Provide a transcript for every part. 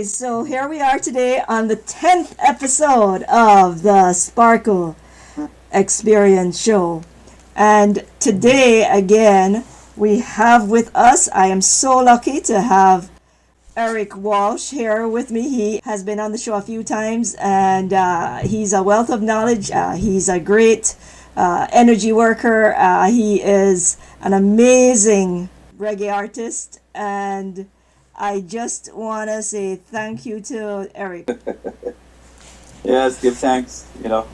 Okay, so here we are today on the 10th episode of the Sparkle Experience Show. And today, again, we have with us, I am so lucky to have Eric Walsh here with me. He has been on the show a few times, and he's a wealth of knowledge. He's a great energy worker. He is an amazing reggae artist, and I just want to say thank you to Eric. Yes, give thanks.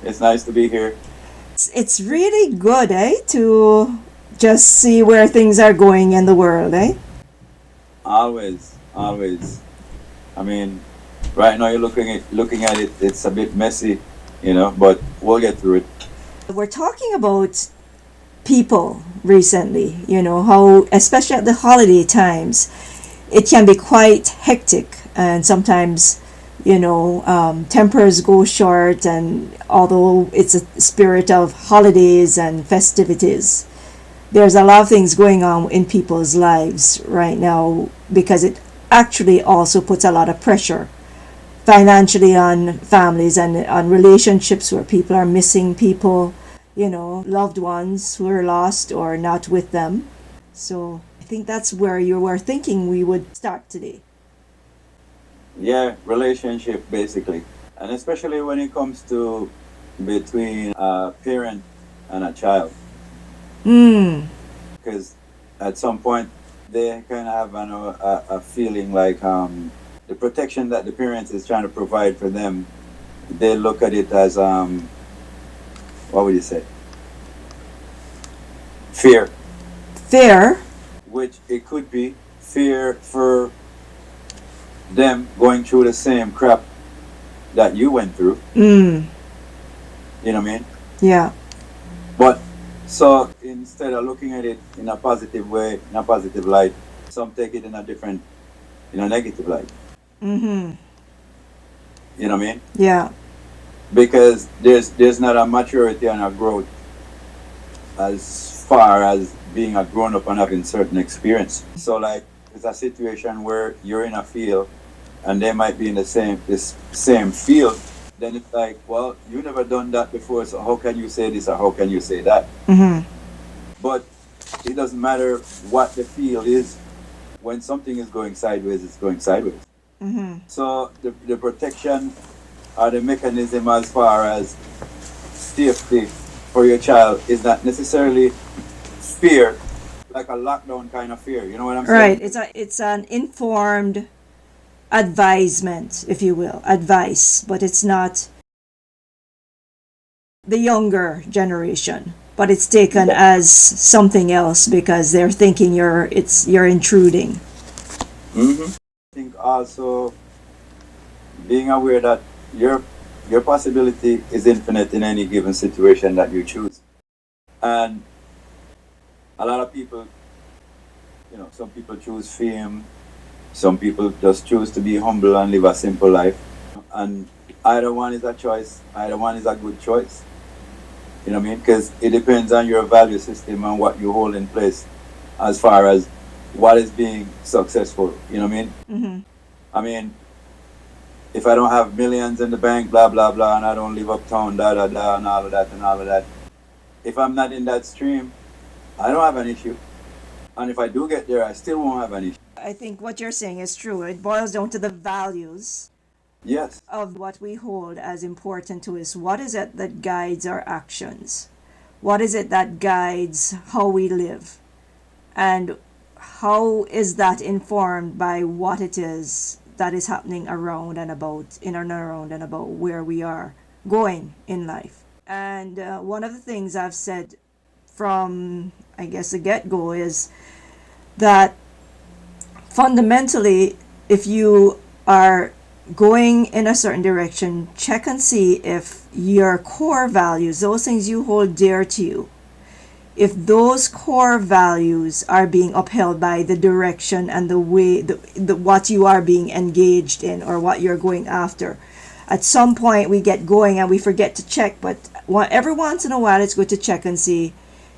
It's nice to be here. It's really good, to just see where things are going in the world, Always, always. I mean, right now you're looking at it. It's a bit messy, but we'll get through it. We're talking about people recently, how, especially at the holiday times, it can be quite hectic, and sometimes, tempers go short, and although it's a spirit of holidays and festivities, there's a lot of things going on in people's lives right now, because it actually also puts a lot of pressure financially on families and on relationships where people are missing people, loved ones who are lost or not with them. So I think that's where you were thinking we would start today. Yeah, relationship basically, and especially when it comes to between a parent and a child, because at some point they kind of have a feeling like the protection that the parent is trying to provide for them, they look at it as what would you say? Fear. Fear? Which it could be fear for them going through the same crap that you went through. You know what I mean? Yeah. But so instead of looking at it in a positive way, in a positive light, some take it in a negative light. Mm-hmm. You know what I mean? Yeah. Because there's not a maturity and a growth as far as being a grown up and having certain experience. So like it's a situation where you're in a field and they might be in this same field, then it's like, well, you never done that before, so how can you say this or how can you say that? Mm-hmm. But it doesn't matter what the field is. When something is going sideways, it's going sideways. Mm-hmm. So the protection or the mechanism as far as safety for your child is not necessarily fear, like a lockdown kind of fear. You know what I'm saying? Right. It's an informed advisement, if you will, advice, but it's not the younger generation, but it's taken as something else because they're thinking you're intruding. Mm-hmm. I think also being aware that your possibility is infinite in any given situation that you choose, and a lot of people, some people choose fame, some people just choose to be humble and live a simple life, and either one is a choice, either one is a good choice. You know what I mean? Because it depends on your value system and what you hold in place as far as what is being successful. You know what I mean? Mm-hmm. I mean, if I don't have millions in the bank, blah, blah, blah, and I don't live uptown, da, da, da, and all of that, if I'm not in that stream, I don't have an issue. And if I do get there, I still won't have an issue. I think what you're saying is true. It boils down to the values. Yes. Of what we hold as important to us. What is it that guides our actions? What is it that guides how we live? And how is that informed by what it is that is happening around and about, in and around and about where we are going in life? And one of the things I've said from, I guess, the get-go is that fundamentally, if you are going in a certain direction, check and see if your core values, those things you hold dear to you, if those core values are being upheld by the direction and the way, the what you are being engaged in or what you're going after. At some point we get going and we forget to check, but every once in a while it's good to check and see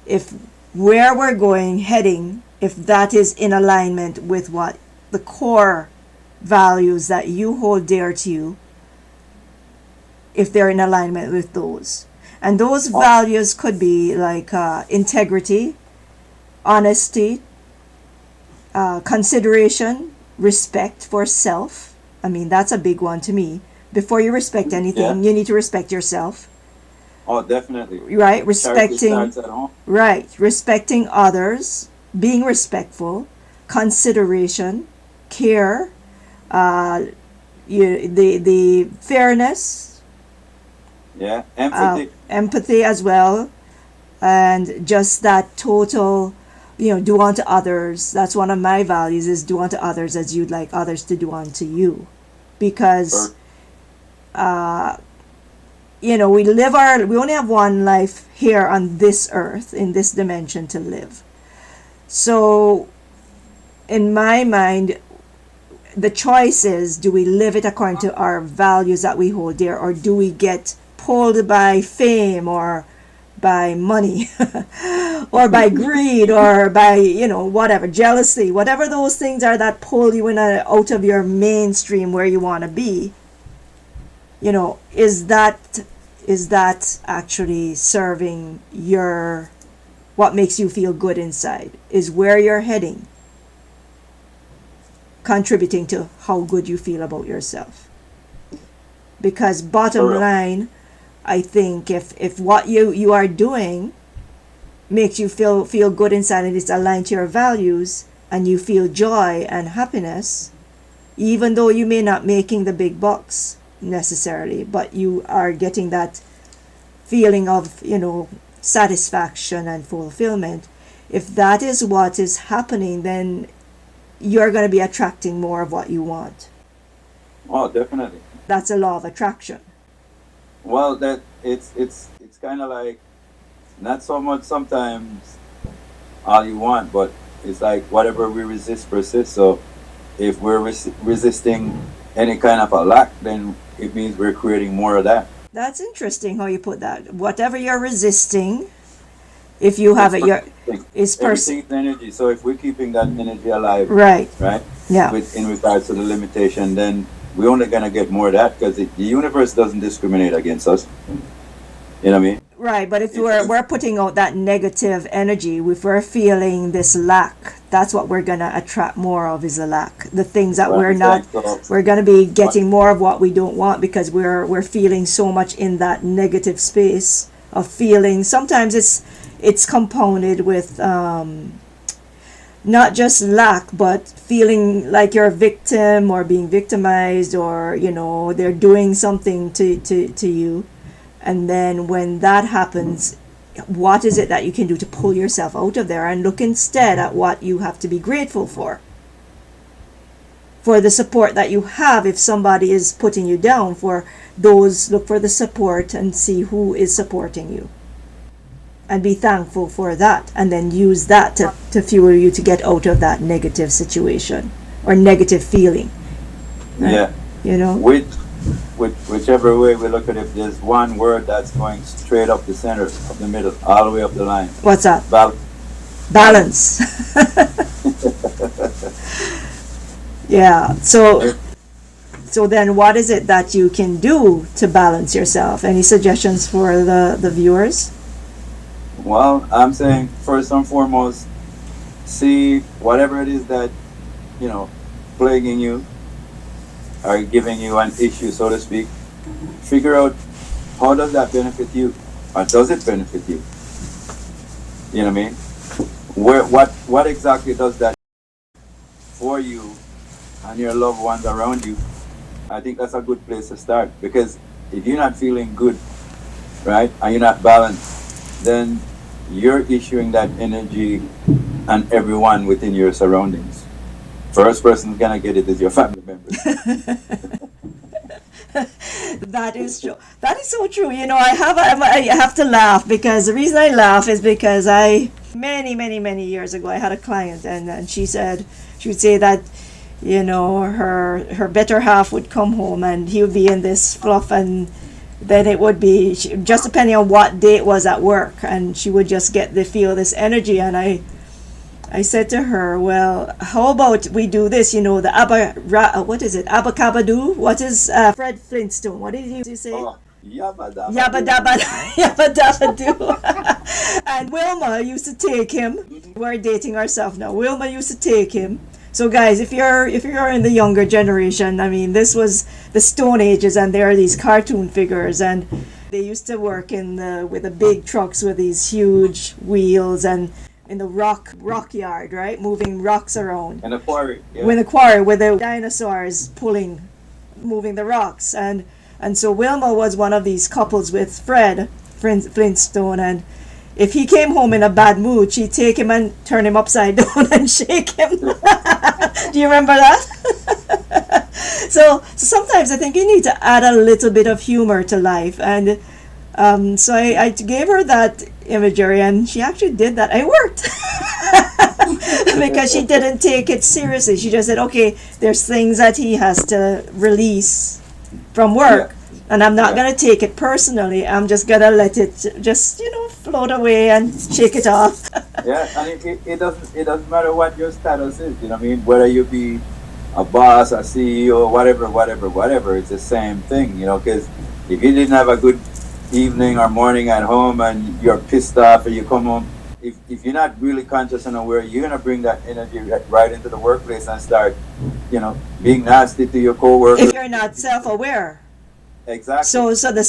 if where we're going, heading, if that is in alignment with what the core values that you hold dear to you if they're in alignment with those. And those values could be like integrity, honesty, consideration, respect for self. I mean, that's a big one to me. Before you respect anything, you need to respect yourself. Oh, definitely. Right? Charity starts at home. Right. Respecting others, being respectful, consideration, care, the fairness. Yeah, empathy. Empathy as well. And just that total, do unto others. That's one of my values, is do unto others as you'd like others to do unto you. Because we only have one life here on this earth, in this dimension, to live. So in my mind, the choice is, do we live it according to our values that we hold dear, or do we get pulled by fame or by money or by greed or by whatever, jealousy, whatever those things are that pull you out of your mainstream where you want to be. Is that actually serving what makes you feel good inside? Is where you're heading contributing to how good you feel about yourself? Because bottom line, I think if what you are doing makes you feel good inside and it's aligned to your values, and you feel joy and happiness, even though you may not making the big bucks necessarily, but you are getting that feeling of satisfaction and fulfillment. If that is what is happening, then you're going to be attracting more of what you want. Oh, definitely. That's a law of attraction. Well, that it's kind of like, not so much sometimes all you want, but it's like whatever we resist persists. So if we're resisting any kind of a lack, then it means we're creating more of that. That's interesting how you put that. Whatever you're resisting, if you have it, it's everything's energy. So if we're keeping that energy alive, right, yeah, in regards to the limitation, then we're only gonna get more of that, because the universe doesn't discriminate against us. You know what I mean? Right, but if we're putting out that negative energy, if we're feeling this lack, that's what we're gonna attract more of, is a lack. The things that we're not, we're gonna be getting more of what we don't want, because we're feeling so much in that negative space of feeling. Sometimes it's compounded with not just lack, but feeling like you're a victim or being victimized, or they're doing something to you. And then when that happens, what is it that you can do to pull yourself out of there, and look instead at what you have to be grateful for the support that you have. If somebody is putting you down, look for the support and see who is supporting you, and be thankful for that, and then use that to fuel you to get out of that negative situation or negative feeling. Right? Yeah. Whichever way we look at it, there's one word that's going straight up the center, up the middle, all the way up the line. What's that? Balance. Yeah. So then what is it that you can do to balance yourself? Any suggestions for the viewers? Well, I'm saying, first and foremost, see whatever it is that, plaguing you, or giving you an issue, so to speak. Figure out, how does that benefit you, or does it benefit you? You know what I mean? What exactly does that for you and your loved ones around you? I think that's a good place to start, because if you're not feeling good, right, and you're not balanced, then you're issuing that energy and everyone within your surroundings. First person gonna get it is your family members. That is true. That is so true. I have to laugh, because the reason I laugh is because many years ago I had a client, and she would say that her better half would come home and he would be in this fluff, and then it would be just depending on what day it was at work, and she would just feel this energy, and I said to her, well, how about we do this? You know, the what is it? Abacabadoo? What is Fred Flintstone? What did you say? Oh, yabba dabba Yabba doo. dabba, yabba dabba do. And Wilma used to take him. We're dating ourselves now. Wilma used to take him. So guys, if you're in the younger generation, I mean, this was the Stone Ages, and there are these cartoon figures, and they used to work with the big trucks with these huge wheels, and in the rock yard, right, moving rocks around. In the quarry. Yeah. With a quarry, with the dinosaurs moving the rocks, and so Wilma was one of these couples with Fred Flintstone, and if he came home in a bad mood, she'd take him and turn him upside down and shake him. Do you remember that? So sometimes I think you need to add a little bit of humor to life, and so I gave her that imagery, and she actually did that. It worked. Because she didn't take it seriously. She just said, okay, there's things that he has to release from work, and I'm not going to take it personally. I'm just going to let it just, float away and shake it off. Yeah, and it doesn't matter what your status is, you know what I mean? Whether you be a boss, a CEO, whatever, it's the same thing, because if you didn't have a good evening or morning at home and you're pissed off and you come home, if you're not really conscious and aware, you're going to bring that energy right into the workplace and start, being nasty to your coworkers. If you're not self-aware. Exactly. So the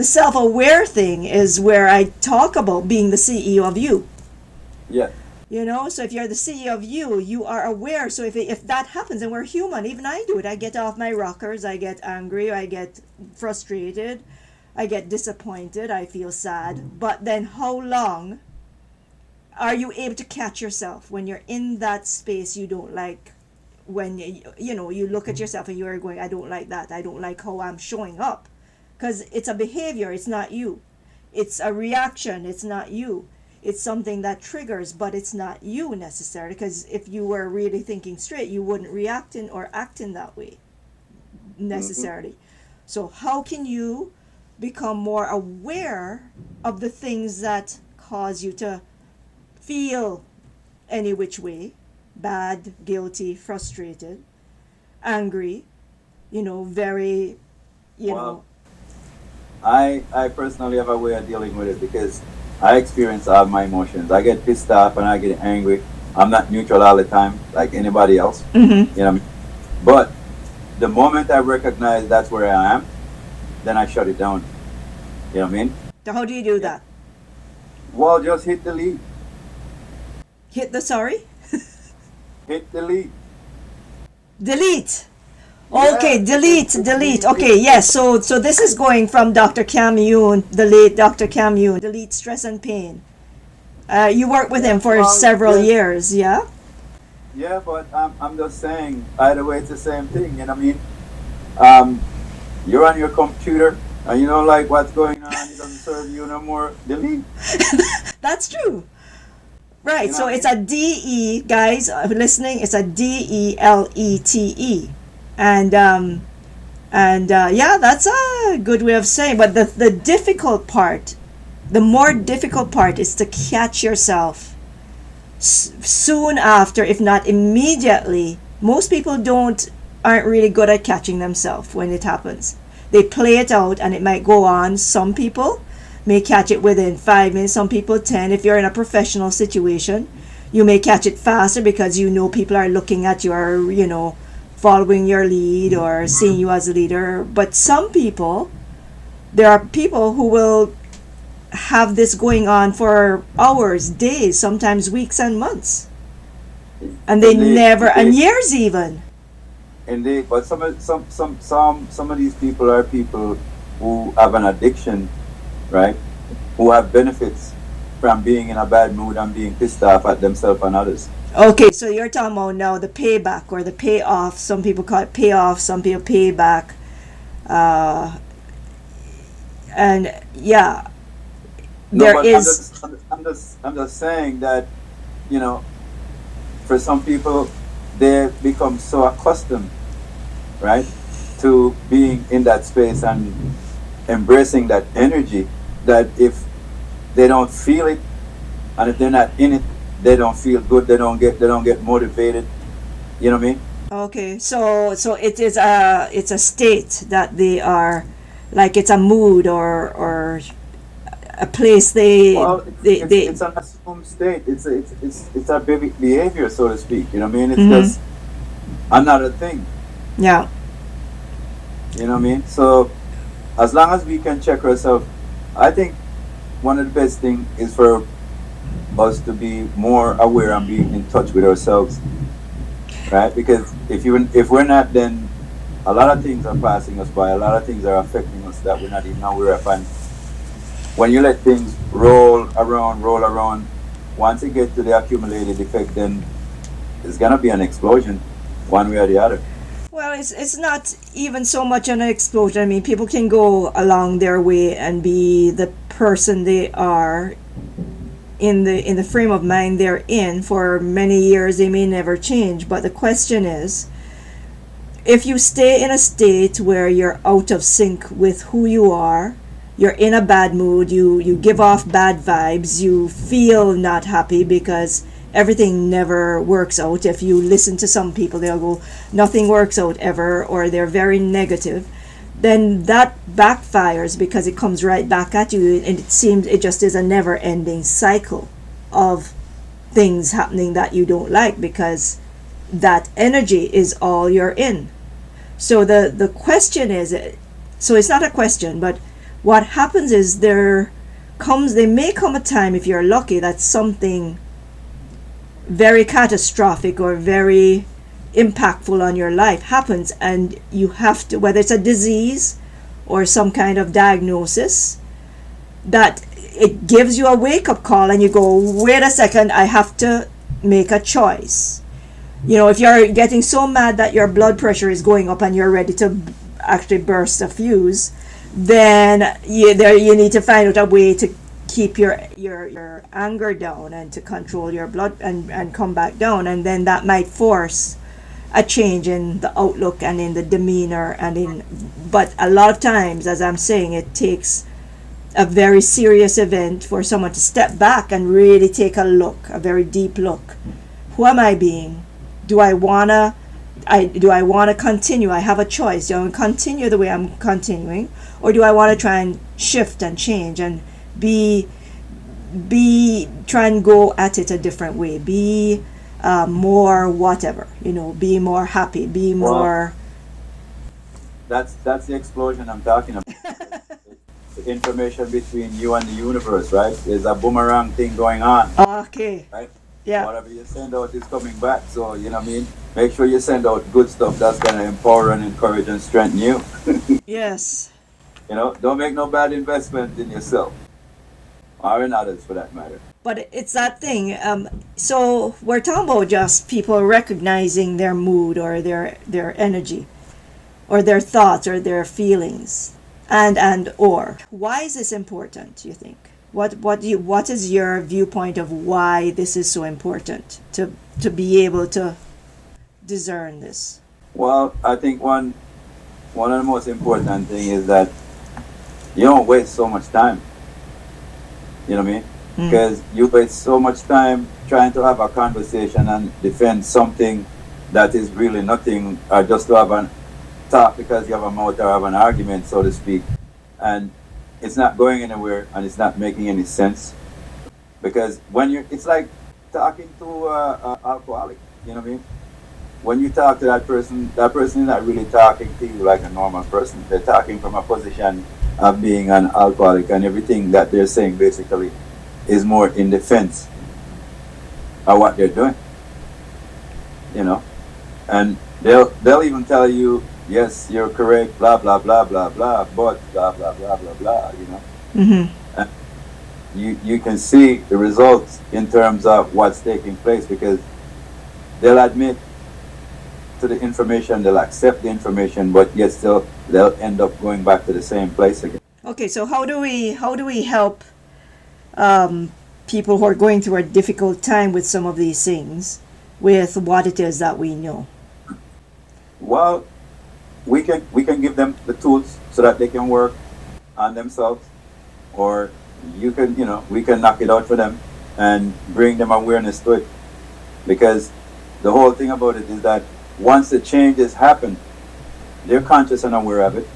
self-aware thing is where I talk about being the CEO of you. Yeah. So if you're the CEO of you are aware. So if that happens, and we're human, even I do it. I get off my rockers, I get angry, I get frustrated, I get disappointed, I feel sad. But then how long are you able to catch yourself when you're in that space you don't like? When you look at yourself and you're going, I don't like that, I don't like how I'm showing up, because it's a behavior, it's not you, it's a reaction, it's not you, it's something that triggers, but it's not you necessarily, because if you were really thinking straight, you wouldn't react in or act in that way necessarily. So how can you become more aware of the things that cause you to feel any which way? Bad, guilty, frustrated, angry, very, Well, I personally have a way of dealing with it because I experience all my emotions. I get pissed off and I get angry. I'm not neutral all the time like anybody else. Mm-hmm. But the moment I recognize that's where I am, then I shut it down. You know what I mean? So how do you do that? Well, just hit delete. Hit the sorry? Hit delete. Delete. Okay, Yeah. delete. Okay, yes. So this is going from Dr. Cam Youn, the late Dr. Cam Youn. Delete stress and pain. You worked with him for several years, yeah? Yeah, but I'm just saying, either way, it's the same thing. You know what I mean? You're on your computer and you don't like what's going on. It doesn't serve you no more. Delete. That's true. Right, so it's a DE, guys listening, it's a DELETE. And yeah, that's a good way of saying, but the difficult part, the more difficult part is to catch yourself soon after, if not immediately. Most people aren't really good at catching themselves when it happens. They play it out and it might go on. Some people may catch it within 5 minutes, some people 10. If you're in a professional situation, you may catch it faster because people are looking at your, following your lead or seeing you as a leader. But there are people who will have this going on for hours, days, sometimes weeks and months. And they and years even. Indeed, but some of these people are people who have an addiction, right? Who have benefits from being in a bad mood and being pissed off at themselves and others. Okay, so you're talking about now the payback or the payoff. Some people call it payoff, some people payback. And yeah, I'm just saying that, for some people, they become so accustomed, right, to being in that space and embracing that energy, that if they don't feel it and if they're not in it, they don't feel good, they don't get motivated. You know what I mean? Okay, so it's a state that they are, like it's a mood or a place Well, they it's an assumed state. It's a behavior, so to speak. You know what I mean? It's mm-hmm. just another thing. Yeah. You know what I mean? So as long as we can check ourselves, I think one of the best thing is for us to be more aware and be in touch with ourselves, right? Because if we're not, then a lot of things are passing us by. A lot of things are affecting us that we're not even aware of. And when you let things roll around, once it gets to the accumulated effect, then it's gonna be an explosion, one way or the other. Well, it's not even so much an explosion. I mean, people can go along their way and be the person they are in the frame of mind they're in for many years. They may never change, but the question is, if you stay in a state where you're out of sync with who you are, you're in a bad mood, you give off bad vibes, you feel not happy because everything never works out. If you listen to some people, they'll go, nothing works out ever, or they're very negative. Then that backfires because it comes right back at you, and it seems it just is a never ending cycle of things happening that you don't like because that energy is all you're in. So the question is, so it's not a question, but what happens is there may come a time, if you're lucky, that something very catastrophic or very impactful on your life happens, and you have to, whether it's a disease or some kind of diagnosis, that it gives you a wake-up call and you go, wait a second, I have to make a choice. You know, if you're getting so mad that your blood pressure is going up and you're ready to actually burst a fuse, then you need to find out a way to keep your anger down and to control your blood and come back down, and then that might force a change in the outlook and in the demeanor but a lot of times, as I'm saying, it takes a very serious event for someone to step back and really take a look, a very deep look. Who am I being? Do I wanna continue? I have a choice. Do I want to continue the way I'm continuing, or do I want to try and shift and change and be try and go at it a different way? Be more whatever, be more happy, be more. That's the explosion I'm talking about. The information between you and the universe, right? There's a boomerang thing going on. Okay. Right? Yeah. Whatever you send out is coming back. So, you know what I mean? Make sure you send out good stuff that's going to empower and encourage and strengthen you. Yes. Don't make no bad investment in yourself. Or in others, for that matter. But it's that thing. So we're talking about just people recognizing their mood or their energy or their thoughts or their feelings. Or why is this important, you think? What is your viewpoint of why this is so important to be able to discern this? Well, I think one of the most important thing is that you don't waste so much time. You know what I mean? Because you waste so much time trying to have a conversation and defend something that is really nothing, or just to have a talk because you have a mouth or have an argument, so to speak, and it's not going anywhere and it's not making any sense. Because it's like talking to an alcoholic. You know what I mean? When you talk to that person is not really talking to you like a normal person. They're talking from a position of being an alcoholic, and everything that they're saying basically is more in defense of what they're doing. And they'll even tell you, yes, you're correct, blah blah blah blah blah, but blah blah blah blah blah. Mm-hmm. And you can see the results in terms of what's taking place, because they'll admit to the information, they'll accept the information, but yet still they'll end up going back to the same place again. Okay, so how do we help people who are going through a difficult time with some of these things with what it is that we know? Well, we can give them the tools so that they can work on themselves, or we can knock it out for them. and bring them awareness to it. Because the whole thing about it is that once the changes happen, they're conscious and aware of it.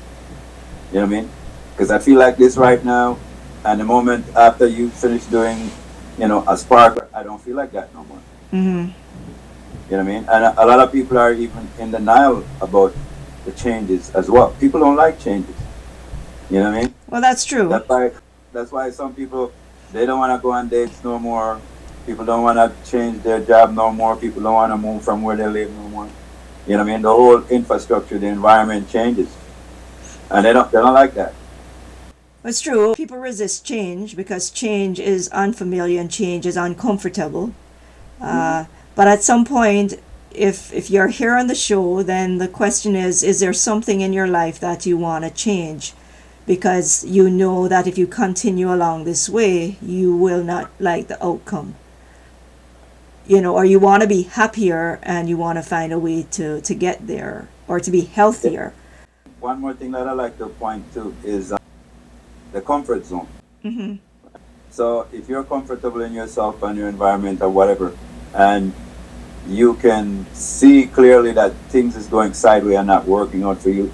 You know what I mean? Because I feel like this right now, and the moment after you finish doing, a spark, I don't feel like that no more. Mm-hmm. You know what I mean? And a lot of people are even in denial about the changes as well. People don't like changes. You know what I mean? Well, that's true. That's why some people, they don't want to go on dates no more. People don't want to change their job no more. People don't want to move from where they live no more. You know what I mean? The whole infrastructure, the environment changes, and they don't like that. It's true. People resist change because change is unfamiliar and change is uncomfortable. But at some point, if you're here on the show, then the question is there something in your life that you want to change? Because you know that if you continue along this way, you will not like the outcome. Or you want to be happier and you want to find a way to get there or to be healthier. One more thing that I like to point to is the comfort zone. Mm-hmm. So if you're comfortable in yourself and your environment or whatever, and you can see clearly that things is going sideways and not working out for you,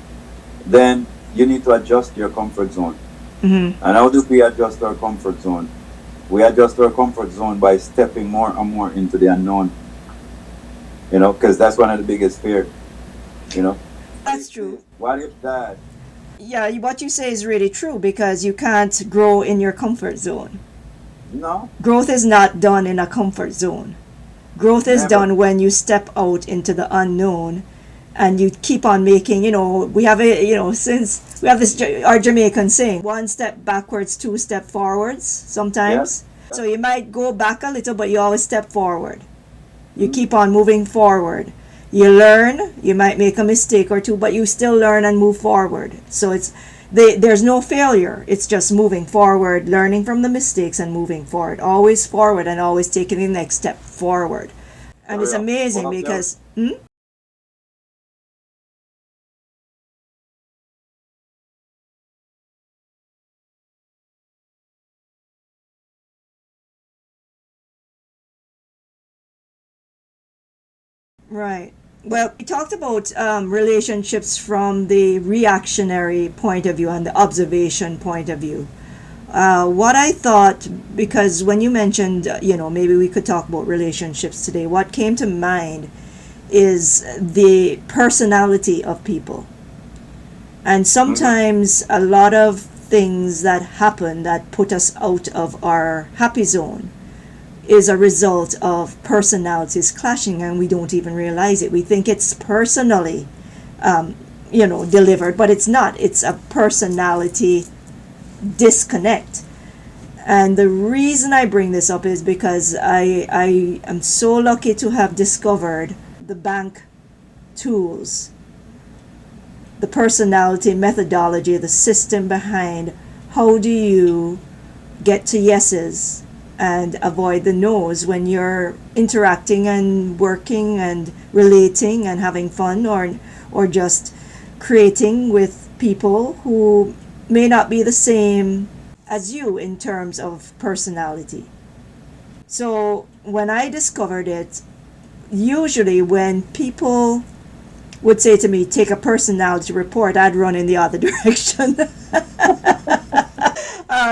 then you need to adjust your comfort zone. Mm-hmm. And how do we adjust our comfort zone? We adjust our comfort zone by stepping more and more into the unknown. Because that's one of the biggest fears. That's true. What if that? Yeah, what you say is really true because you can't grow in your comfort zone. No. Growth is not done in a comfort zone. Growth is Never. done when you step out into the unknown and you keep on making, we have since we have this, our Jamaican saying, one step backwards, two step forwards sometimes. Yep. So you might go back a little, but you always step forward. You keep on moving forward. You learn, you might make a mistake or two, but you still learn and move forward. So there's no failure. It's just moving forward, learning from the mistakes and moving forward. Always forward and always taking the next step forward. And it's amazing because... Right. Well, we talked about relationships from the reactionary point of view and the observation point of view. What I thought, because when you mentioned, maybe we could talk about relationships today, what came to mind is the personality of people. And sometimes a lot of things that happen that put us out of our happy zone is a result of personalities clashing and we don't even realize it. We think it's personally, delivered, but it's not. It's a personality disconnect. And the reason I bring this up is because I am so lucky to have discovered the bank tools, the personality methodology, the system behind how do you get to yeses and avoid the no's when you're interacting and working and relating and having fun or just creating with people who may not be the same as you in terms of personality. So when I discovered it, usually when people would say to me, take a personality report, I'd run in the other direction.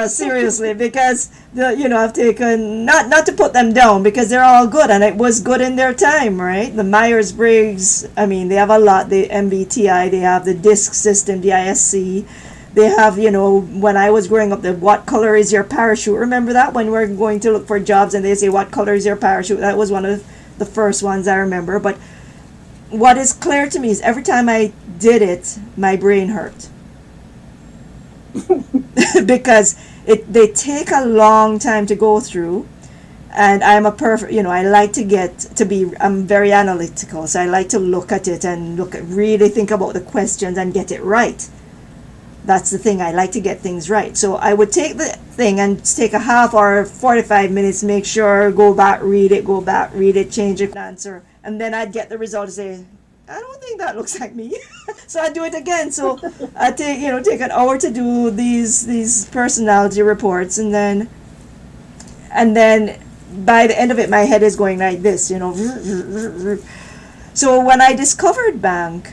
Seriously, because I've taken, not to put them down because they're all good and it was good in their time, right? The Myers-Briggs, they have a lot, the MBTI, they have the DISC system, the ISC, they have, when I was growing up, the what color is your parachute? Remember that when we're going to look for jobs and they say what color is your parachute? That was one of the first ones I remember. But what is clear to me is every time I did it, my brain hurt. Because they take a long time to go through, and I'm I like I'm very analytical, so I like to look at it and really think about the questions and get it right. That's the thing, I like to get things right. So I would take the thing and take a half or 45 minutes, make sure, go back, read it, change it, answer, and then I'd get the result and say, I don't think that looks like me. So I do it again. So I take an hour to do these personality reports, and then by the end of it, my head is going like this, you know. So when I discovered bank,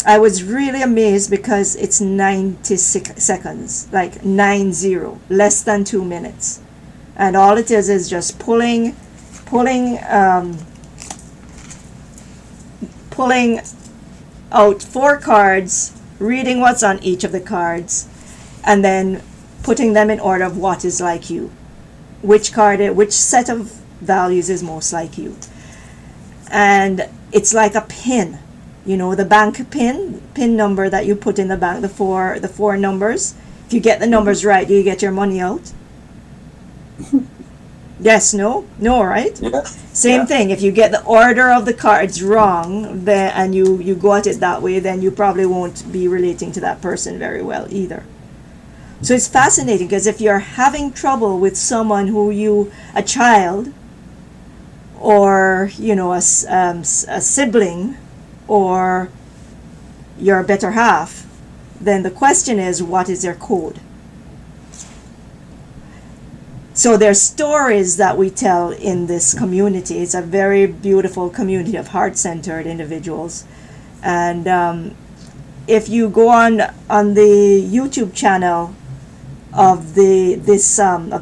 I was really amazed because it's 96 seconds, like 90, less than 2 minutes. And all it is just pulling out 4 cards, reading what's on each of the cards, and then putting them in order of what is like you. Which set of values is most like you. And it's like a pin, you know, the bank pin number that you put in the bank, the four numbers. If you get the numbers right, do you get your money out? Yes, no, right? Yeah. Same thing. If you get the order of the cards wrong, then and you got it that way, then you probably won't be relating to that person very well either. So it's fascinating because if you're having trouble with someone a child, or you know, a sibling, or your better half, then the question is, what is their code? So there's stories that we tell in this community. It's a very beautiful community of heart-centered individuals. And if you go on the YouTube channel of the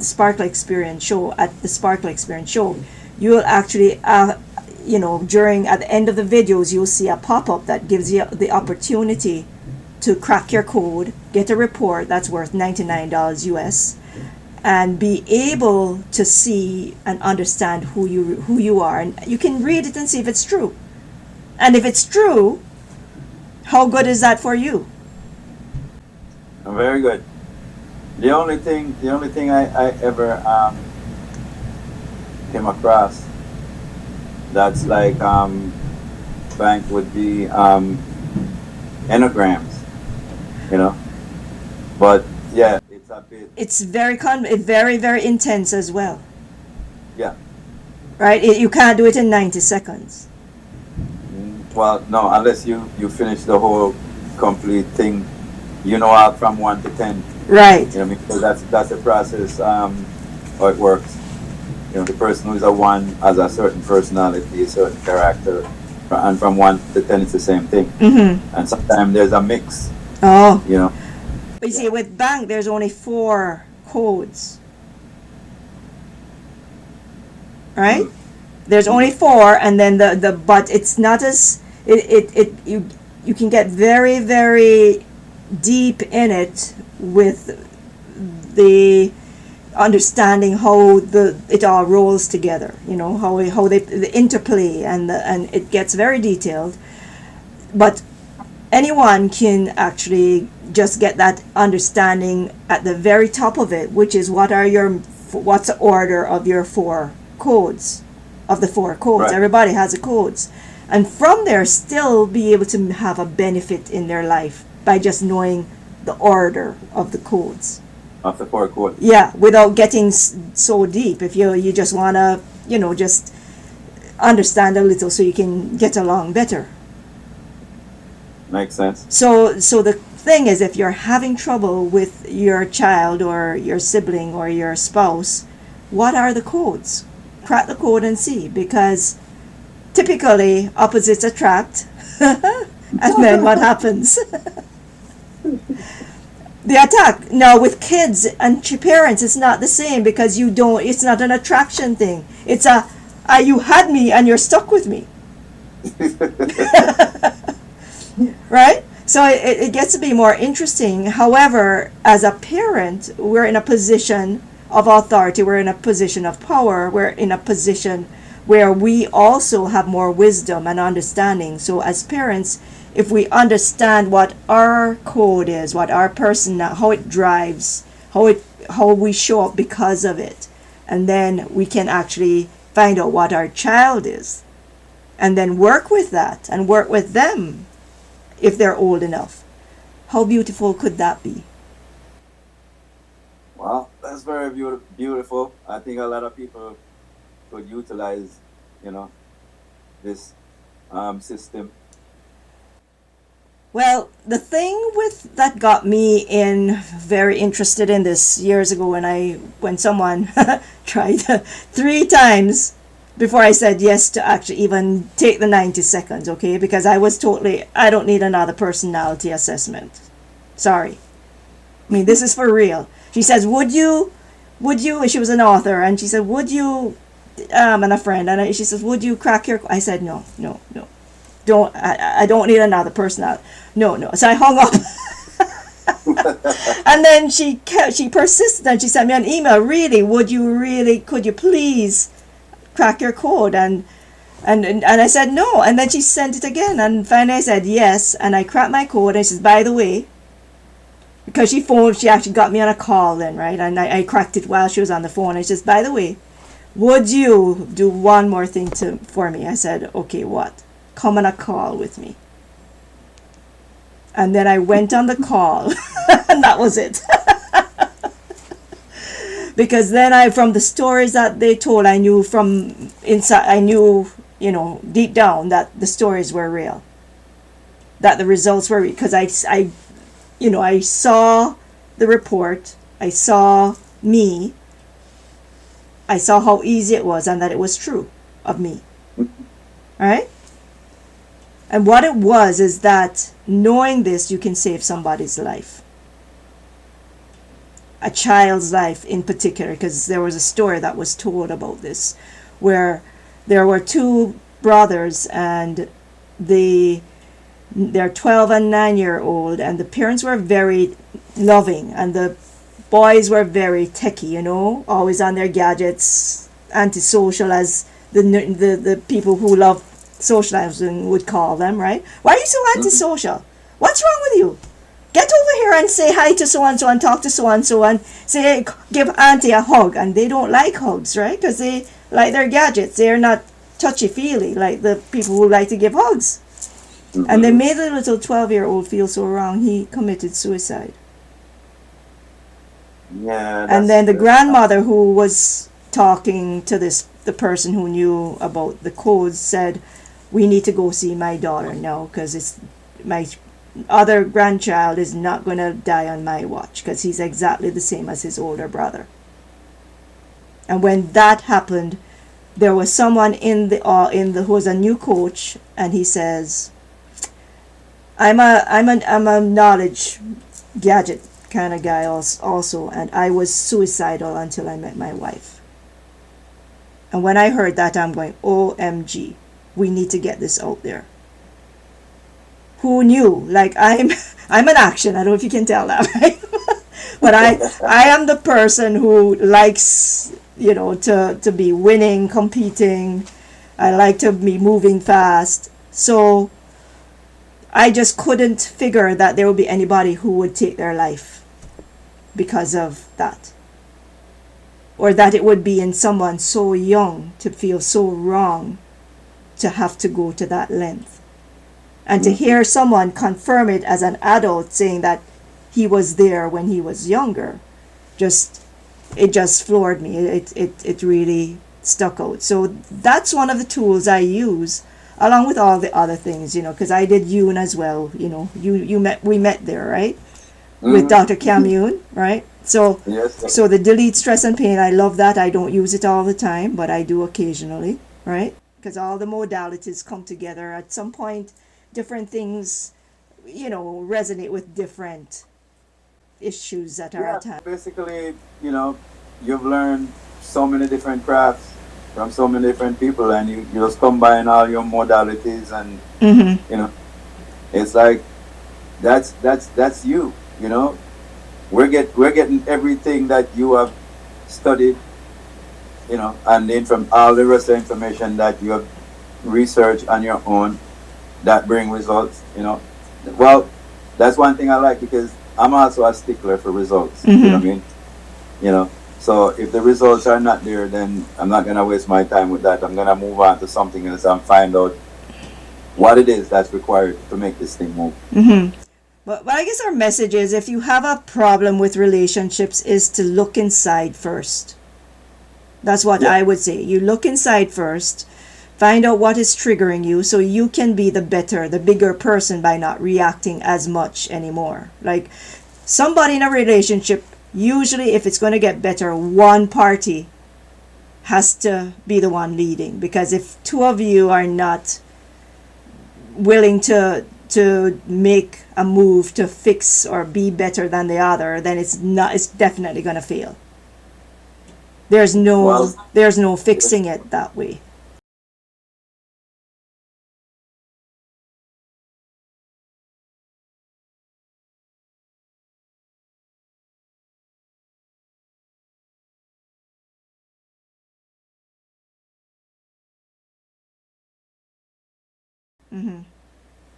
Sparkle Experience show, at the Sparkle Experience show, you'll actually at the end of the videos, you'll see a pop-up that gives you the opportunity to crack your code, get a report that's worth $99 US, and be able to see and understand who you are, and you can read it and see if it's true. And if it's true, how good is that for you? Very good. The only thing I ever came across that's like bank would be enneagrams, you know. But yeah, it's a bit. It's very, very intense as well. Yeah. Right? You can't do it in 90 seconds. Well, no, unless you finish the whole complete thing, you know, out from 1 to 10. Right. You know, because that's the process. How it works. You know, the person who is a 1 has a certain personality, a certain character, and from 1 to 10 it's the same thing. Mm-hmm. And sometimes there's a mix. Oh. You know. But you see, with bank, there's only 4 codes. Right? Mm-hmm. There's only 4, and then but it's not as you can get very, very deep in it with the understanding how it all rolls together. You know, how they the interplay, and it gets very detailed. But anyone can actually just get that understanding at the very top of it, which is what's the order of your 4 codes, of the 4 codes. Right. Everybody has the codes, and from there still be able to have a benefit in their life by just knowing the order of the codes. Of the 4 codes. Yeah, without getting so deep. If you just wanna, just understand a little so you can get along better. Makes sense. So the thing is, if you're having trouble with your child or your sibling or your spouse, what are the codes? Crack the code and see, because typically opposites attract. And then what happens? The attack. Now with kids and parents, it's not the same, because it's not an attraction thing. It's you had me and you're stuck with me. Right? So it gets to be more interesting. However, as a parent, we're in a position of authority, we're in a position of power, we're in a position where we also have more wisdom and understanding. So as parents, if we understand what our code is, what our person, how it drives, how we show up because of it, and then we can actually find out what our child is, and then work with that and work with them if they're old enough. How beautiful could that be? Well, that's very beautiful. I think a lot of people could utilize, this system. Well, the thing with that got me in very interested in this years ago when someone tried 3 times before I said yes to actually even take the 90 seconds, okay? Because I was totally, I don't need another personality assessment. Sorry. I mean, this is for real. She says, she was an author, and she said, would you, and a friend, and she says, would you crack your, I said, no, no, no. I don't need another personality. No, no. So I hung up. And then she persisted, and she sent me an email. Could you please crack your code? And I said no. And then she sent it again, and finally I said yes, and I cracked my code. And she says, by the way, because she actually got me on a call then, right? And I cracked it while she was on the phone. And she says, by the way, would you do one more thing for me? I said, okay, what? Come on a call with me. And then I went on the call, and that was it. Because then from the stories that they told, I knew from inside, deep down that the stories were real, that the results were real. Because I saw the report, I saw me, I saw how easy it was, and that it was true of me. All right? And what it was is that knowing this, you can save somebody's life. A child's life in particular, because there was a story that was told about this, where there were 2 brothers, and they're 12 and 9-year-old, and the parents were very loving, and the boys were very techy, always on their gadgets, antisocial, as the people who love socializing would call them, right? Why are you so antisocial? What's wrong with you? Get over here and say hi to so and so and talk to so and so and say, give auntie a hug. And they don't like hugs, right? Because they like their gadgets. They're not touchy-feely like the people who like to give hugs. And they made the little 12-year-old feel so wrong, he committed suicide. Yeah. And then the grandmother who was talking to the person who knew about the codes said, we need to go see my daughter now, because my other grandchild is not going to die on my watch, because he's exactly the same as his older brother. And when that happened, there was someone who was a new coach, and he says, I'm a knowledge gadget kind of guy also, and I was suicidal until I met my wife. And when I heard that, I'm going, OMG, we need to get this out there. Who knew? Like, I'm an action. I don't know if you can tell that, right? But I am the person who likes, to be winning, competing. I like to be moving fast. So I just couldn't figure that there would be anybody who would take their life because of that. Or that it would be in someone so young to feel so wrong to have to go to that length. And to hear someone confirm it as an adult, saying that he was there when he was younger, it just floored me. It really stuck out. So that's one of the tools I use, along with all the other things, because I did Yoon as well. We met there, right? With Dr. Cam Yoon, right? So, yes. So the delete stress and pain, I love that. I don't use it all the time, but I do occasionally, right? Because all the modalities come together at some point. Different things, resonate with different issues that are at hand. Basically, you've learned so many different crafts from so many different people, and you just combine all your modalities, and it's like that's you. We're getting everything that you have studied, and from all the rest of the information that you have researched on your own that bring results. Well, that's one thing I like, because I'm also a stickler for results. You know what I mean? So if the results are not there, then I'm not gonna waste my time with that. I'm gonna move on to something else and find out what it is that's required to make this thing move. But I guess our message is, if you have a problem with relationships, is to look inside first. That's what I would say. You look inside first, Find out what is triggering you so you can be the bigger person by not reacting as much anymore. Like somebody in a relationship, usually if it's going to get better, one party has to be the one leading, because if two of you are not willing to make a move to fix or be better than the other, then it's definitely going to fail. Well, There's no fixing it that way.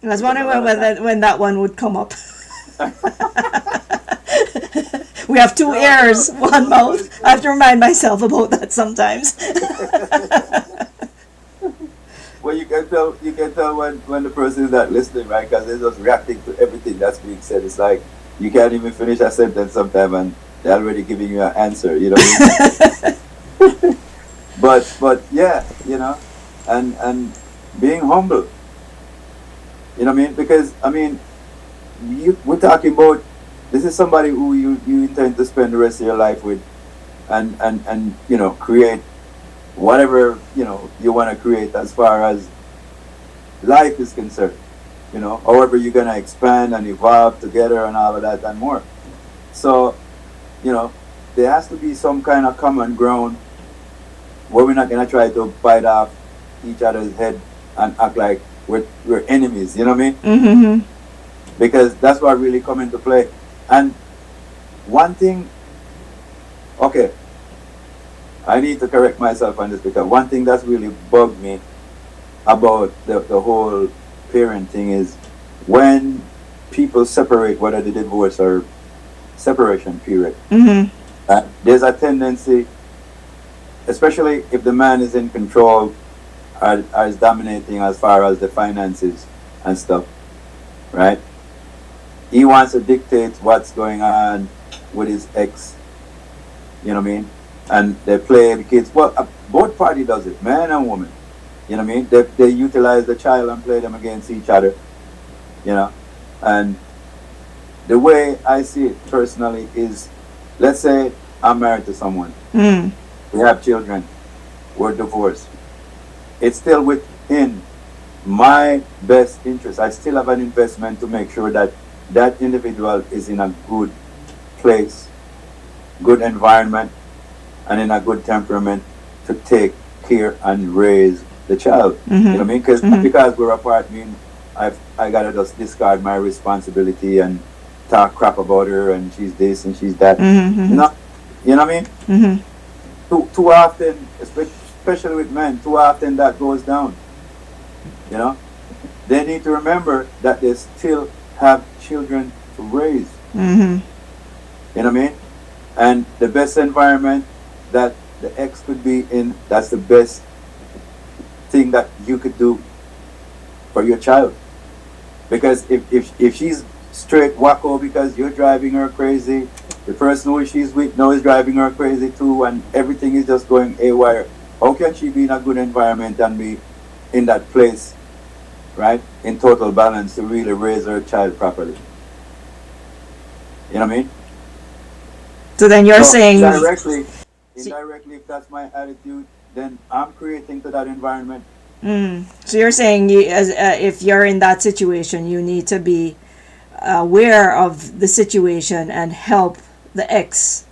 I was because wondering a lot of times, when that one would come up. We have two no, ears, one but mouth. it's I have true. to remind myself about that sometimes. Well, you can tell when the person is not listening, right? Because they're just reacting to everything that's being said. It's like you can't even finish a sentence sometime, and they're already giving you an answer. You know what I mean? But yeah, and being humble. You know what I mean? Because I mean, we're talking about this is somebody who you intend to spend the rest of your life with, and create whatever you want to create as far as life is concerned. However you're gonna expand and evolve together and all of that and more. So you know, there has to be some kind of common ground where we're not gonna try to bite off each other's head and act like we're enemies. You know what I mean? Mm-hmm. Because that's what really come into play. And one thing, okay, I need to correct myself on this, because one thing that's really bugged me about the whole parenting is when people separate, whether they divorce or separation period, Mm-hmm. there's a tendency, especially if the man is in control or is dominating as far as the finances and stuff, right? He wants to dictate what's going on with his ex, you know what I mean? And they play the kids. Well, both party does it, man and woman. You know what I mean? They utilize the child and play them against each other, you know? And the way I see it personally is, let's say I'm married to someone. Mm. We have children. We're divorced. It's still within my best interest. I still have an investment to make sure that that individual is in a good place, good environment, and in a good temperament to take care and raise the child. You know what I Mm-hmm. mean? Mm-hmm. Because we're apart, mean I gotta just discard my responsibility and talk crap about her, and she's this and she's that. You Mm-hmm. know, you know what I mean? Mm-hmm. Too often, especially with men, too often that goes down. You know, they need to remember that they still have children to raise. Mm-hmm. You know what I mean? And the best environment that the ex could be in, that's the best thing that you could do for your child. Because if she's straight wacko because you're driving her crazy, the person who she's with now is driving her crazy too, and everything is just going haywire, how can she be in a good environment and be in that place, right? In total balance to really raise her child properly. You know what I mean? So then you're So saying, so, indirectly, if that's my attitude, then I'm creating to that environment. so you're saying if you're in that situation, you need to be aware of the situation and help the ex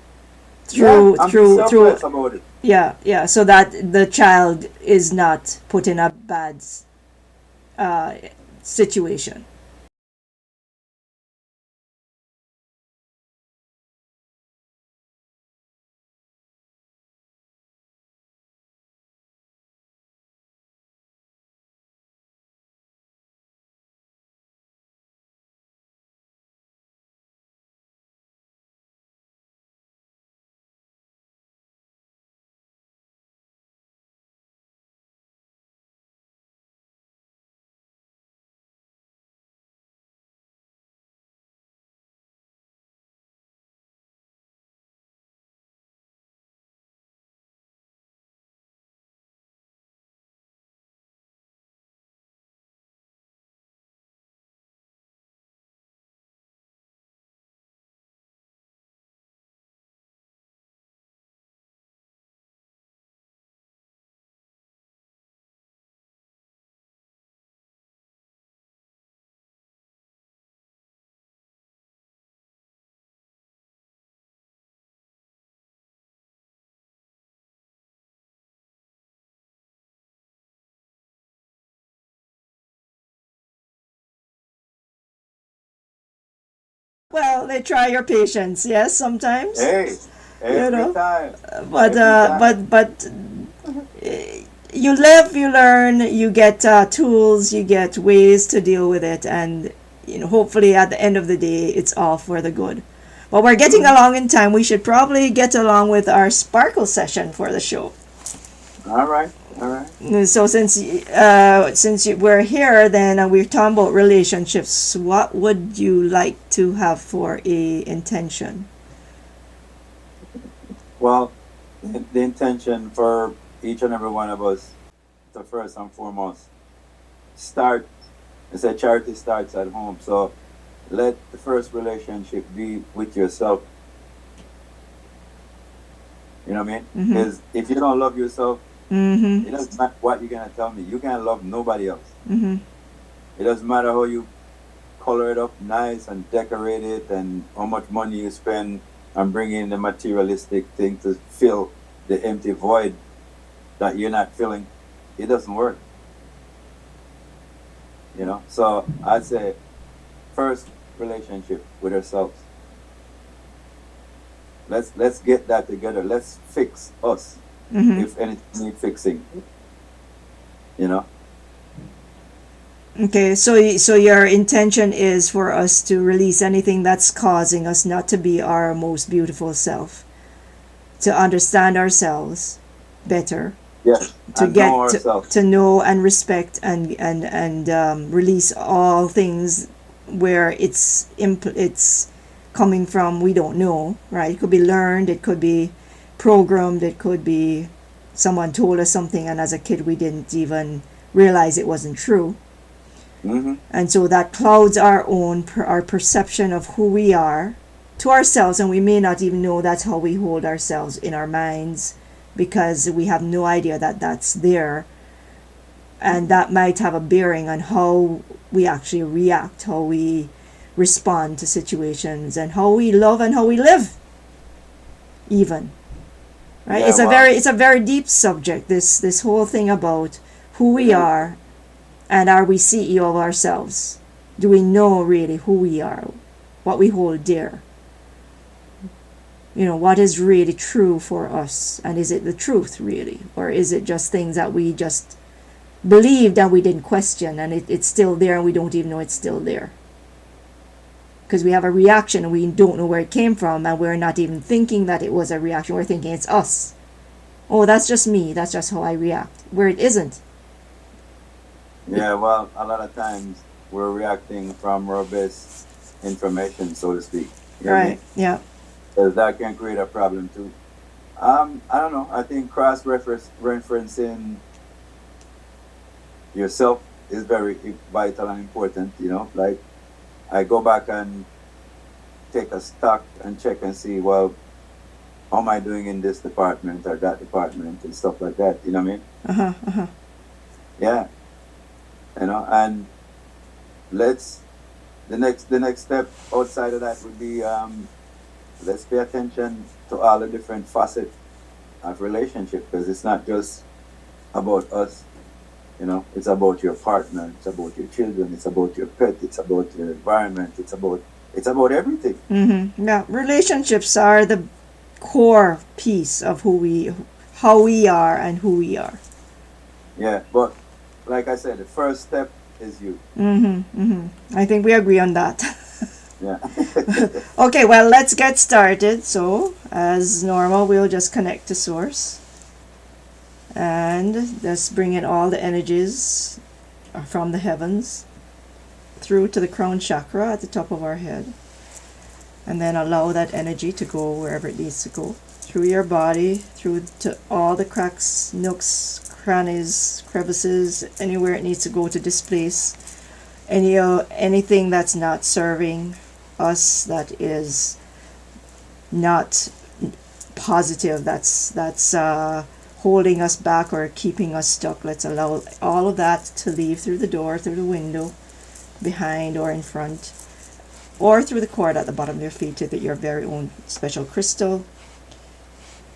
Yeah, through and be through through selfless about it. yeah, so that the child is not put in a bad uh, situation. Well, they try your patience, yes, sometimes. Hey, You every know, time, but every time. you live, you learn, you get tools, you get ways to deal with it, and hopefully at the end of the day, it's all for the good. But we're getting Mhm. along in time. We should probably get along with our sparkle session for the show. All right, all right. So we're here, then we're talking about relationships. What would you like to have for a intention? Well, the intention for each and every one of us to first and foremost start. I said charity starts at home. So let the first relationship be with yourself. You know what I mean? Mm-hmm. Because if you don't love yourself, Mm-hmm. it doesn't matter what you're gonna tell me. You can't love nobody else. Mm-hmm. It doesn't matter how you color it up nice and decorate it and how much money you spend on bringing the materialistic thing to fill the empty void that you're not filling. It doesn't work. So I'd say first relationship with ourselves. Let's get that together. Let's fix us Mm-hmm. if anything needs fixing. You know. Okay, so your intention is for us to release anything that's causing us not to be our most beautiful self, to understand ourselves better, Yes. to And know get ourselves. to know and respect and release all things where it's coming from we don't know, right? It could be learned, it could be programmed, it could be someone told us something and as a kid we didn't even realize it wasn't true. Mm-hmm. And so that clouds our perception of who we are to ourselves, and we may not even know that's how we hold ourselves in our minds because we have no idea that that's there, and that might have a bearing on how we actually react, how we respond to situations, and how we love and how we live even, right? Yeah. It's a Well. very deep subject, this whole thing about who It we is. are. And are we CEO of ourselves? Do we know really who we are, what we hold dear? What is really true for us? And is it the truth really? Or is it just things that we just believed and we didn't question and it's still there and we don't even know it's still there? Because we have a reaction and we don't know where it came from and we're not even thinking that it was a reaction. We're thinking it's us. Oh, that's just me. That's just how I react. Where it isn't. Yeah. Well, a lot of times we're reacting from our best information, so to speak. You know what I Right. mean? Yeah. Because that can create a problem too. I don't know. I think cross referencing yourself is very vital and important. Like I go back and take a stock and check and see, well, how am I doing in this department or that department and stuff like that. You know what I mean? Uh-huh. Uh-huh. Yeah. And let's the next step outside of that would be let's pay attention to all the different facets of relationship because it's not just about us. It's about your partner, it's about your children, it's about your pet, it's about your environment, it's about everything. Mm-hmm. Yeah, relationships are the core piece of how we are and who we are. Yeah, but like I said, the first step is you. Mm-hmm. Mm-hmm. I think we agree on that. Yeah. Okay, well, let's get started. So, as normal, we'll just connect to source and just bring in all the energies from the heavens through to the crown chakra at the top of our head. And then allow that energy to go wherever it needs to go. Through your body, through to all the cracks, nooks, crannies, crevices, anywhere it needs to go to displace anything that's not serving us, that is not positive, that's holding us back or keeping us stuck. Let's allow all of that to leave through the door, through the window, behind or in front, or through the cord at the bottom of your feet to get your very own special crystal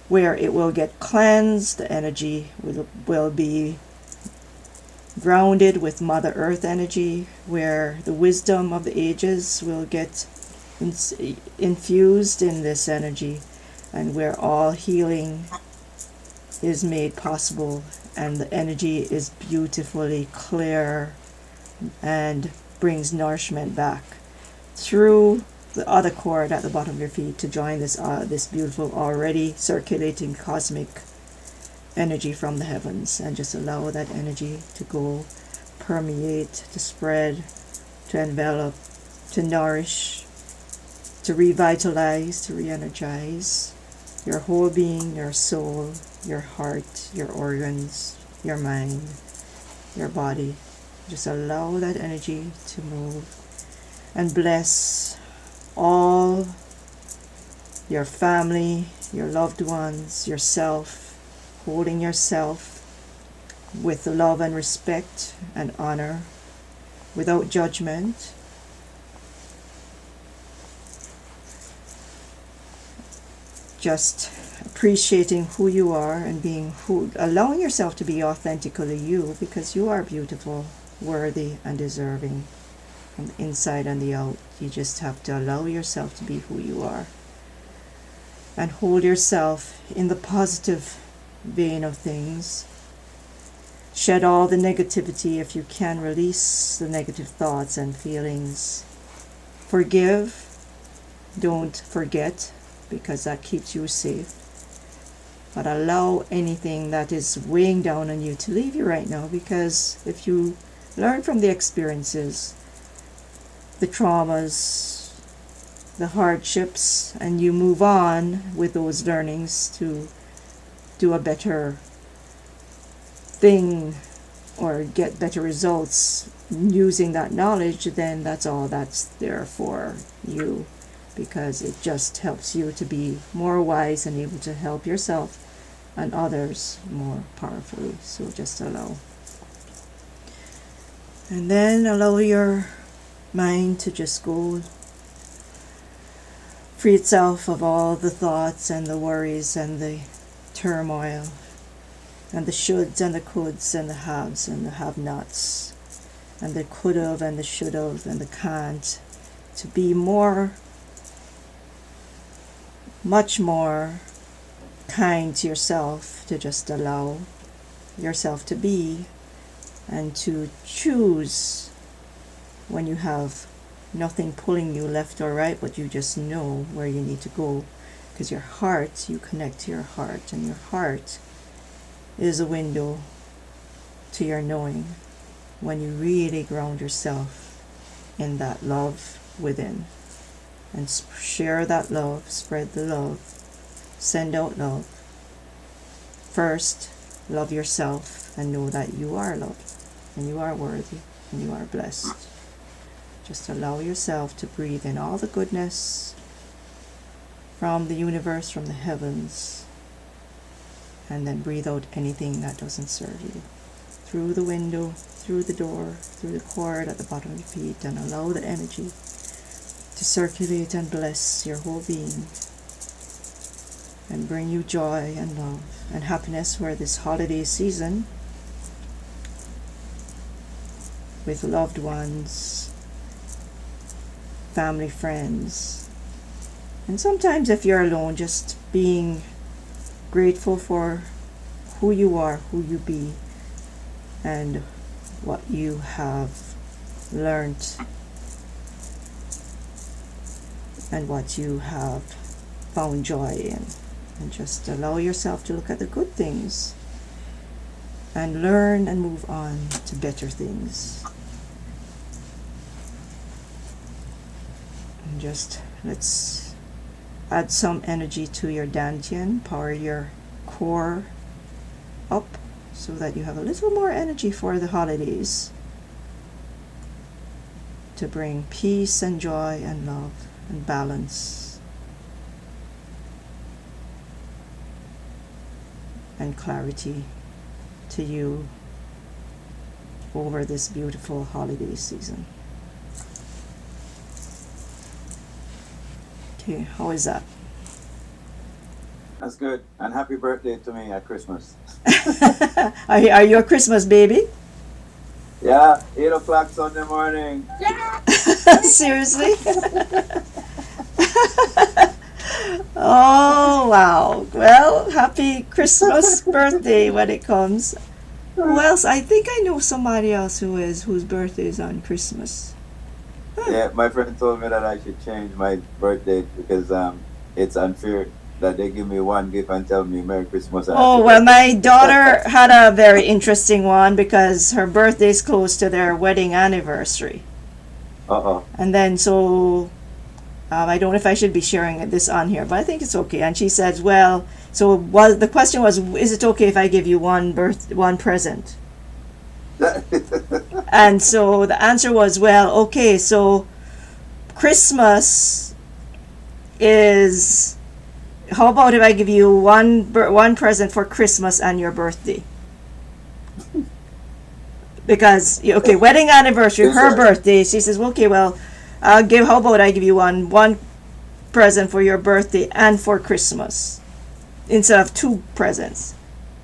where it will get cleansed. The energy will be grounded with Mother Earth energy, where the wisdom of the ages will get infused in this energy, and where all healing is made possible, and the energy is beautifully clear and brings nourishment back through the other cord at the bottom of your feet to join this beautiful already circulating cosmic energy from the heavens, and just allow that energy to go, permeate, to spread, to envelop, to nourish, to revitalize, to re-energize your whole being, your soul, your heart, your organs, your mind, your body. Just allow that energy to move and bless all your family, your loved ones, yourself, holding yourself with love and respect and honor, without judgment. Just appreciating who you are and being allowing yourself to be authentically you, because you are beautiful, worthy, and deserving from the inside and the out. You just have to allow yourself to be who you are and hold yourself in the positive vein of things. Shed all the negativity if you can. Release the negative thoughts and feelings. Forgive. Don't forget, because that keeps you safe. But allow anything that is weighing down on you to leave you right now, because if you learn from the experiences, the traumas, the hardships, and you move on with those learnings to do a better thing or get better results using that knowledge, then that's all that's there for you, because it just helps you to be more wise and able to help yourself and others more powerfully. So just allow. And then allow your mind to just go free itself of all the thoughts and the worries and the turmoil and the shoulds and the coulds and the haves and the have-nots and the could-have and the should-have and the can't, to be much more kind to yourself, to just allow yourself to be, and to choose when you have nothing pulling you left or right, but you just know where you need to go, because your heart, you connect to your heart, and your heart is a window to your knowing when you really ground yourself in that love within, and share that love, spread the love, send out love. First, love yourself and know that you are loved and you are worthy and you are blessed. Just allow yourself to breathe in all the goodness from the universe, from the heavens, and then breathe out anything that doesn't serve you. Through the window, through the door, through the cord at the bottom of your feet, and allow the energy to circulate and bless your whole being and bring you joy and love and happiness for this holiday season with loved ones, family, friends. And sometimes if you're alone, just being grateful for who you are, who you be, and what you have learned and what you have found joy in. And just allow yourself to look at the good things and learn and move on to better things. And just let's add some energy to your dantian, power your core up so that you have a little more energy for the holidays, to bring peace and joy and love and balance and clarity to you over this beautiful holiday season. Okay, how is that? That's good. And happy birthday to me at Christmas. Are you a Christmas baby? Yeah, 8 o'clock Sunday morning. Seriously? Oh, wow. Well, happy Christmas birthday when it comes. Who else? I think I know somebody else whose birthday is on Christmas. Yeah, my friend told me that I should change my birth date because it's unfair that they give me one gift and tell me Merry Christmas. And Oh, Happy well, Birthday. my daughter had a very interesting one because her birthday is close to their wedding anniversary. Uh-oh. And then so I don't know if I should be sharing this on here, but I think it's okay. And she says, well, so the question was, is it okay if I give you one present? And so the answer was, well, okay, so Christmas is, how about if I give you one present for Christmas and your birthday? Because, okay, wedding anniversary, Yes, her sir. birthday, she says, okay, well, how about I give you one present for your birthday and for Christmas instead of two presents?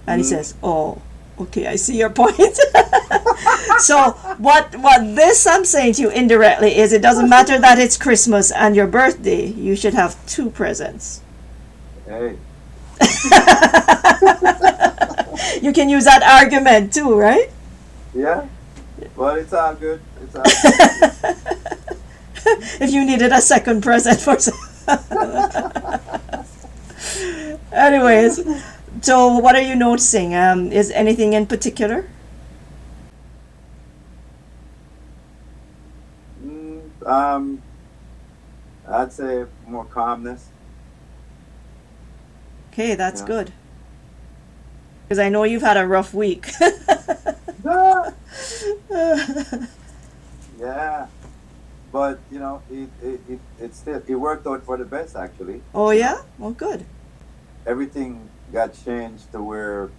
And he says, oh, okay, I see your point. So what this I'm saying to you indirectly is it doesn't matter that it's Christmas and your birthday, you should have two presents. Hey. You can use that argument too, right? Yeah. Well, it's all good. It's all good. If you needed a second present for anyways, so what are you noticing? Is anything in particular? I'd say more calmness. Okay, that's Yeah. good. Because I know you've had a rough week. Ah, yeah. But you know, it still it worked out for the best actually. Oh yeah? Well, good. Everything got changed to where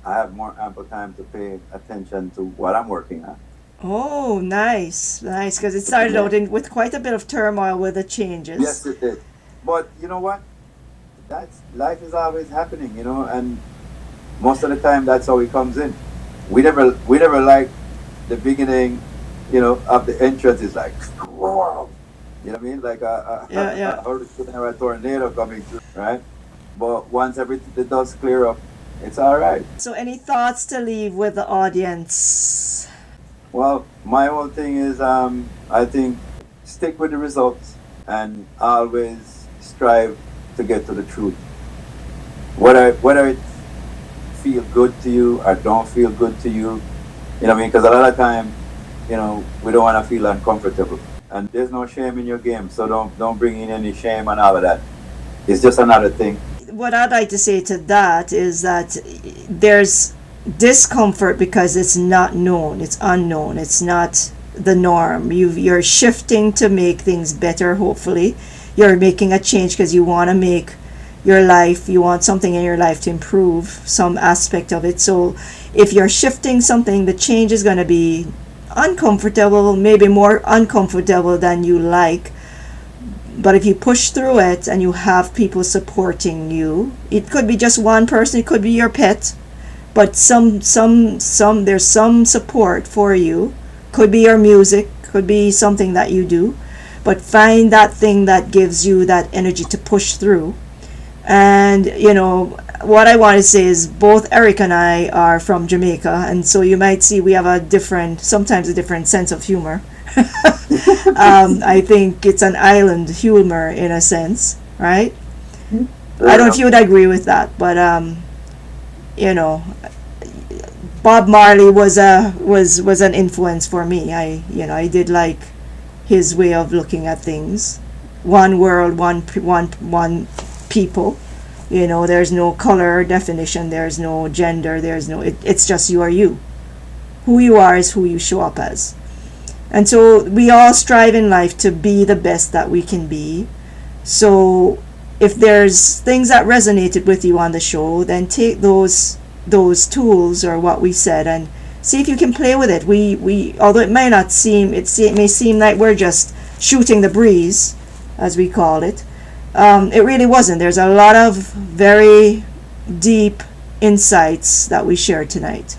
I have more ample time to pay attention to what I'm working on. Oh, nice, nice. Because it started Yeah. out with quite a bit of turmoil with the changes. Yes, it did. But you know what? That's life is always happening, you know, and most of the time that's how it comes in. We never like the beginning, you know, of the entrance is like, whoa, you know what I mean? Like Yeah, yeah. a hurricane or a tornado coming through, right? But once everything the dust clear up, it's all right. So, any thoughts to leave with the audience? Well, my whole thing is, I think, stick with the results and always strive to get to the truth. Whether it feel good to you or don't feel good to you, you know what I mean? Because a lot of time, you know, we don't want to feel uncomfortable, and there's no shame in your game, so don't bring in any shame and all of that. It's just another thing. What I'd like to say to that is that there's discomfort because it's not known, it's unknown, it's not the norm. You're shifting to make things better, hopefully. You're making a change because you want to make your life, you want something in your life to improve some aspect of it. So if you're shifting something, the change is going to be uncomfortable, maybe more uncomfortable than you like. But if you push through it and you have people supporting you, it could be just one person, it could be your pet, but there's some support for you. Could be your music, could be something that you do, but find that thing that gives you that energy to push through. And you know what I want to say is both Eric and I are from Jamaica, and so you might see we have sometimes a different sense of humor. I think it's an island humor in a sense, right? I don't know if you would agree with that, but you know, Bob Marley was an influence for me. I did like his way of looking at things. One world, one people. You know, there's no color definition, there's no gender, it's just you are you. Who you are is who you show up as. And so we all strive in life to be the best that we can be. So if there's things that resonated with you on the show, then take those tools or what we said and see if you can play with it. We although it may not seem, it may seem like we're just shooting the breeze, as we call it. It really wasn't. There's a lot of very deep insights that we shared tonight.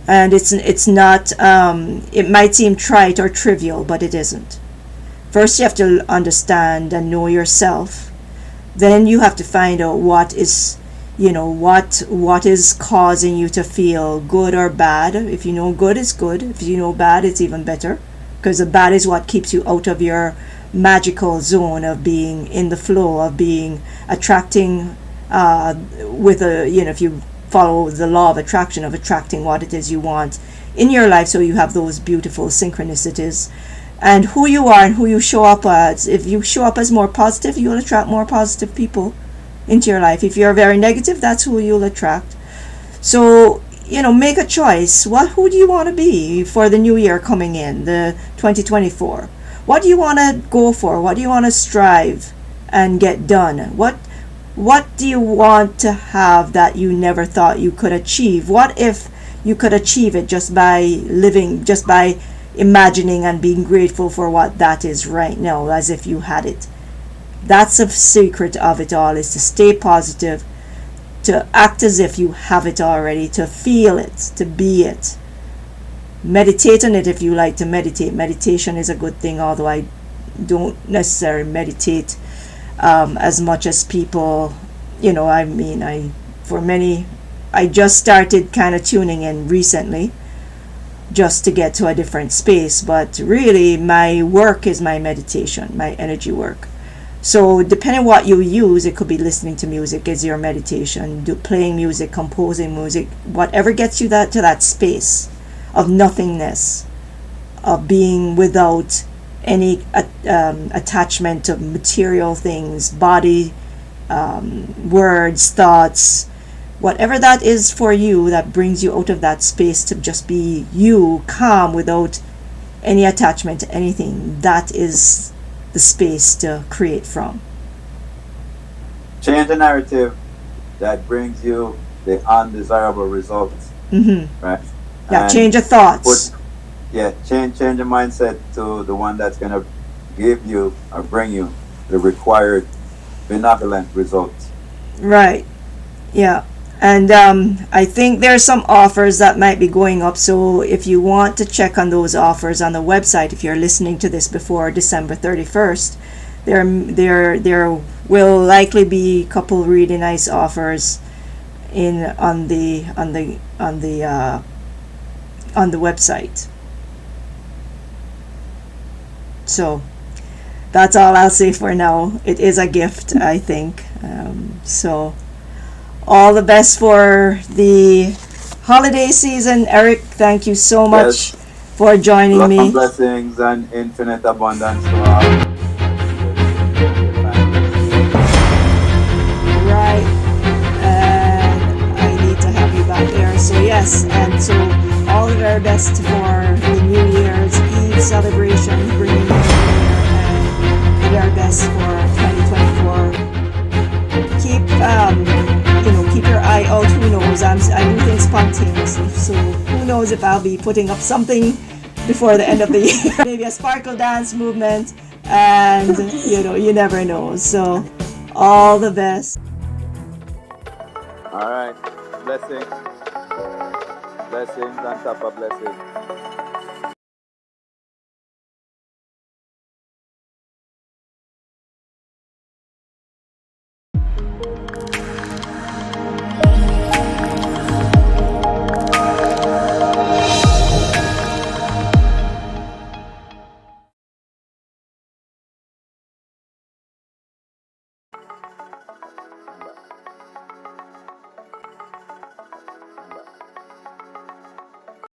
And it's not, it might seem trite or trivial, but it isn't. first you have to understand and know yourself. Then you have to find out what is, what is causing you to feel good or bad. If you know good, it's good. If you know bad, it's even better, because the bad is what keeps you out of your magical zone of being in the flow, of being attracting, with a, if you follow the law of attraction, of attracting what it is you want in your life, so you have those beautiful synchronicities. And who you are and who you show up as. If you show up as more positive, you'll attract more positive people into your life. If you're very negative, that's who you'll attract. So, make a choice. Who do you want to be for the new year coming in, the 2024? What do you want to go for? What do you want to strive and get done? What do you want to have that you never thought you could achieve? What if you could achieve it just by living, just by imagining and being grateful for what that is right now, as if you had it? That's the secret of it all, is to stay positive, to act as if you have it already, to feel it, to be it. Meditate on it if you like to meditate. Meditation is a good thing, although I don't necessarily meditate as much as people. I just started kind of tuning in recently, just to get to a different space. But really, my work is my meditation, my energy work. So depending on what you use, it could be listening to music is your meditation, playing music, composing music, whatever gets you to that space of nothingness, of being without any attachment of material things, body, words, thoughts. Whatever that is for you, that brings you out of that space to just be you, calm, without any attachment to anything, that is the space to create from. Change the narrative that brings you the undesirable results. Mm-hmm. Right? Yeah, and change your thoughts. Change the mindset to the one that's going to give you or bring you the required benevolent results. Right. Yeah. And I think there's some offers that might be going up. So if you want to check on those offers on the website, if you're listening to this before December 31st, there will likely be a couple really nice offers on the website. So that's all I'll say for now. It is a gift, I think. So all the best for the holiday season. Eric, thank you so much for joining me. Blessings and infinite abundance to all. Right. And I need to have you back there. So yes, and so all the very best for the New Year's Eve celebration, bringing in the new year, and the very best for 2024. Keep your eye out. Who knows? I do things spontaneously, so who knows if I'll be putting up something before the end of the year. Maybe a sparkle dance movement, and you never know. So all the best. All right. Blessings on top of blessings.